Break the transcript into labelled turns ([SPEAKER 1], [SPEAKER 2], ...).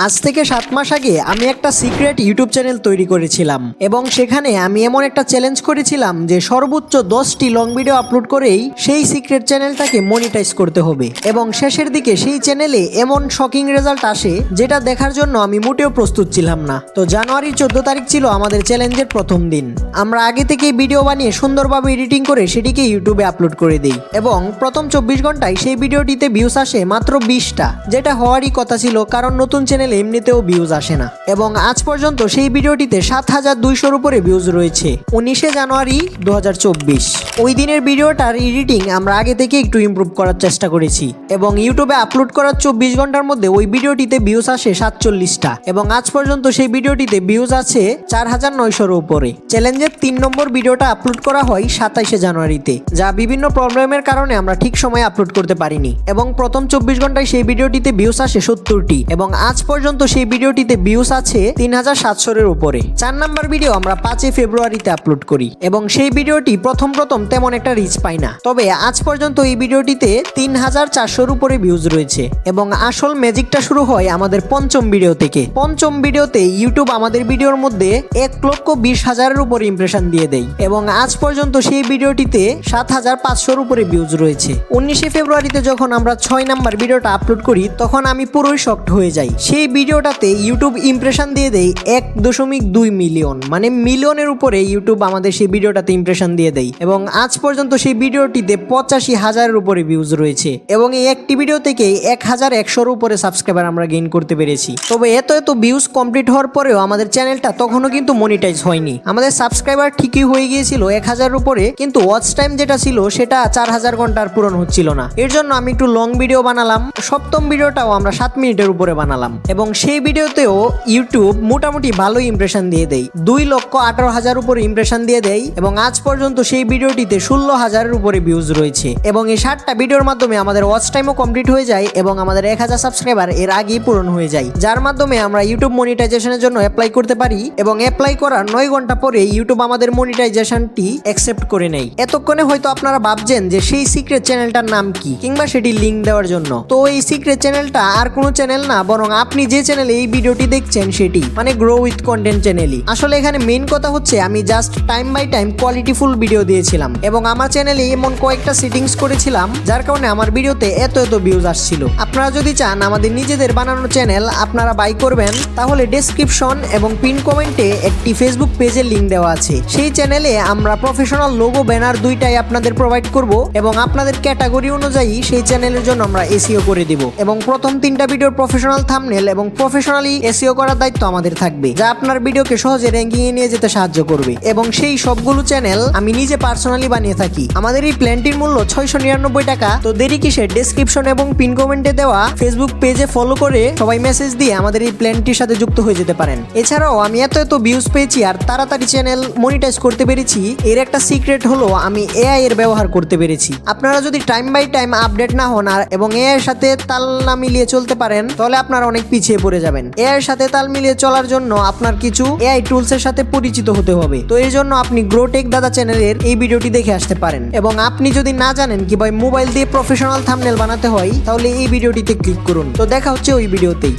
[SPEAKER 1] আজ থেকে 7 মাস আগে আমি একটা সিক্রেট ইউটিউব চ্যানেল তৈরি করেছিলাম এবং সেখানে আমি এমন একটা চ্যালেঞ্জ করেছিলাম যে সর্বোচ্চ 10টি লং ভিডিও আপলোড করেই সেই সিক্রেট চ্যানেলটাকে মনিটাইজ করতে হবে এবং শেষের দিকে সেই চ্যানেলে এমন শকিং রেজাল্ট আসে যেটা দেখার জন্য আমি মোটেও প্রস্তুত ছিলাম না। তো জানুয়ারির 14 তারিখ ছিল আমাদের চ্যালেঞ্জের প্রথম দিন। আমরা আগে থেকেই ভিডিও বানিয়ে সুন্দরভাবে এডিটিং করে সেটিকে ইউটিউবে আপলোড করে দিই এবং প্রথম 24 ঘন্টায় সেই ভিডিওটিতে ভিউজ আসে মাত্র 20টা, যেটা হওয়ারই কথা ছিল কারণ নতুন চ্যানেলে এমনিতেও ভিউজ আসে না। এবং আজ পর্যন্ত সেই ভিডিওটিতে 7200-এর উপরে ভিউজ রয়েছে 19শে জানুয়ারি 2024। ওই দিনের ভিডিওটার এডিটিং আমরা আগে থেকে একটু ইমপ্রুভ করার চেষ্টা করেছি এবং ইউটিউবে আপলোড করার 24 ঘন্টার মধ্যে ওই ভিডিওটিতে ভিউজ আসে 47টা এবং আজ পর্যন্ত সেই ভিডিওটিতে ভিউজ আছে 4900-এর উপরে। চ্যালেঞ্জের 3 নম্বর ভিডিওটা আপলোড করা হয় 27শে জানুয়ারিতে, যা বিভিন্ন প্রবলেমের কারণে আমরা ঠিক সময়ে আপলোড করতে পারিনি এবং প্রথম 24 ঘন্টায় সেই ভিডিওটিতে ভিউজ আসে 70টি এবং আজ পর্যন্ত সেই ভিডিওটিতে ভিউজ আছে 3700-এর উপরে। 4 নাম্বার ভিডিও আমরা 5 ফেব্রুয়ারিতে আপলোড করি এবং সেই ভিডিওটি প্রথম তেমন একটা রিচ পায় না, তবে আজ পর্যন্ত এই ভিডিওটিতে 3400-এর উপরে ভিউজ রয়েছে এবং আসল ম্যাজিকটা শুরু হয় আমাদের পঞ্চম ভিডিও থেকে। পঞ্চম ভিডিওতে ইউটিউব আমাদের ভিডিওর মধ্যে 1,20,000-এর উপরে ইমপ্রেশন দিয়ে দেয় এবং আজ পর্যন্ত সেই ভিডিওটিতে 7500-এর উপরে ভিউজ রয়েছে। 19শে ফেব্রুয়ারিতে যখন আমরা 6 নাম্বার ভিডিওটা আপলোড করি তখন আমি পুরোই শকড হয়ে যাই। সেই ভিডিওটাতে ইউটিউব ইমপ্রেশন দিয়ে দেয় 1.2 মিলিয়ন, মানে মিলিয়নের উপরে ইউটিউব আমাদের সেই ভিডিওটাতে ইমপ্রেশন দিয়ে দেয় এবং আজ পর্যন্ত সেই ভিডিওটিতে 85,000-এর উপরে ভিউজ রয়েছে এবং এই একটি ভিডিও থেকে 1100-এর উপরে সাবস্ক্রাইবার আমরা গেইন করতে পেরেছি। তবে এত ভিউজ কমপ্লিট হওয়ার পরেও আমাদের চ্যানেলটা তখনও কিন্তু মনিটাইজ হয়নি। আমাদের সাবস্ক্রাইবার ঠিকই হয়ে গিয়েছিল 1000-এর উপরে, কিন্তু ওয়াচ টাইম যেটা ছিল সেটা 4000 ঘন্টার পূরণ হচ্ছিল না। এর জন্য আমি একটু লং ভিডিও বানালাম। সপ্তম ভিডিওটাও আমরা 7 মিনিটের উপরে বানালাম এবং সেই ভিডিওতেও ইউটিউব মোটামুটি ভালো ইমপ্রেশন দিয়ে দেয়, 2,18,000 উপরে ইমপ্রেশন দিয়ে দেয় এবং আজ পর্যন্ত সেই ভিডিওটিতে 16,000-এর উপরে ভিউজ রয়েছে এবং এই 7টা ভিডিওর মাধ্যমে আমাদের ওয়াচ টাইমও কমপ্লিট হয়ে যায় এবং আমাদের 1000 সাবস্ক্রাইবার এর আগেই পূরণ হয়ে যায়, যার মাধ্যমে আমরা ইউটিউব মনিটাইজেশনের জন্য অ্যাপ্লাই করতে পারি এবং অ্যাপ্লাই করার 9 ঘন্টা পরে ইউটিউব আমাদের মনিটাইজেশনটি অ্যাকসেপ্ট করে নেয়। এতক্ষণে হয়তো আপনারা ভাবছেন যে সেই সিক্রেট চ্যানেলটার নাম কি কিংবা সেটি লিংক দেওয়ার জন্য। তো এই সিক্রেট চ্যানেলটা আর কোনো চ্যানেল না, বরং আপনি যে চ্যানেলে এই ভিডিওটি দেখছেন সেটি, মানে গ্রো উইথ কন্টেন্ট চ্যানেলই। আসলে এখানে মেইন কথা হচ্ছে আমি জাস্ট টাইম বাই টাইম কোয়ালিটিফুল ভিডিও দিয়েছিলাম এবং আমার চ্যানেলে এমন কয়েকটা সেটিংস করেছিলাম যার কারণে আমার ভিডিওতে এত ভিউজ আসছিল। আপনারা যদি চান আমাদের নিজেদের বানানো চ্যানেল আপনারা বাই করবেন, তাহলে ডেসক্রিপশন এবং পিন কমেন্টে একটি ফেসবুক পেজের লিংক দেওয়া আছে। সেই চ্যানেলে আমরা প্রফেশনাল লোগো ব্যানার দুইটাই আপনাদের প্রোভাইড করব এবং আপনাদের ক্যাটাগরি অনুযায়ী সেই চ্যানেলের জন্য আমরা এসইও করে দিব এবং প্রথম 3টা ভিডিওর প্রফেশনাল থাম্বনেল এবং প্রফেশনালি এসইও করার দায়িত্ব আমাদের থাকবে, যা আপনার ভিডিওকে সহজে র্যাঙ্কিং এ নিয়ে যেতে সাহায্য করবে এবং সেই সবগুলো চ্যানেল আমি নিজে পার্সোনালি বানিয়ে থাকি। আমাদের এই প্ল্যানটির মূল্য 699 টাকা। তো দেরি কিসের, ডেসক্রিপশন এবং পিন কমেন্টে দেওয়া ফেসবুক পেজে ফলো করে সবাই মেসেজ দিয়ে আমাদের এই প্ল্যানটির সাথে যুক্ত হয়ে যেতে পারেন। এছাড়াও আমি এত ভিউজ পেয়েছি আর তাড়াতাড়ি চ্যানেল মনিটাইজ করতে পেরেছি, এর একটা সিক্রেট হলো আমি এআই এর ব্যবহার করতে পেরেছি। আপনারা যদি টাইম বাই টাইম আপডেট না হন আর এবং এআই এর সাথে তাল না মিলিয়ে চলতে পারেন তাহলে আপনারা অনেক পিছিয়ে পড়ে যাবেন। এআই এর সাথে তাল মিলিয়ে চলার জন্য আপনার কিছু এআই টুলস এর সাথে পরিচিত হতে হবে। তো এর জন্য আপনি গ্রোটেক দাদা চ্যানেলের এই ভিডিওটি দেখে আসতে পারেন এবং আপনি যদি না জানেন কিভাবে মোবাইল দিয়ে প্রফেশনাল থাম্বনেল বানাতে হয় তাহলে এই ভিডিওটিতে ক্লিক করুন। তো দেখা হচ্ছে ওই ভিডিওতেই।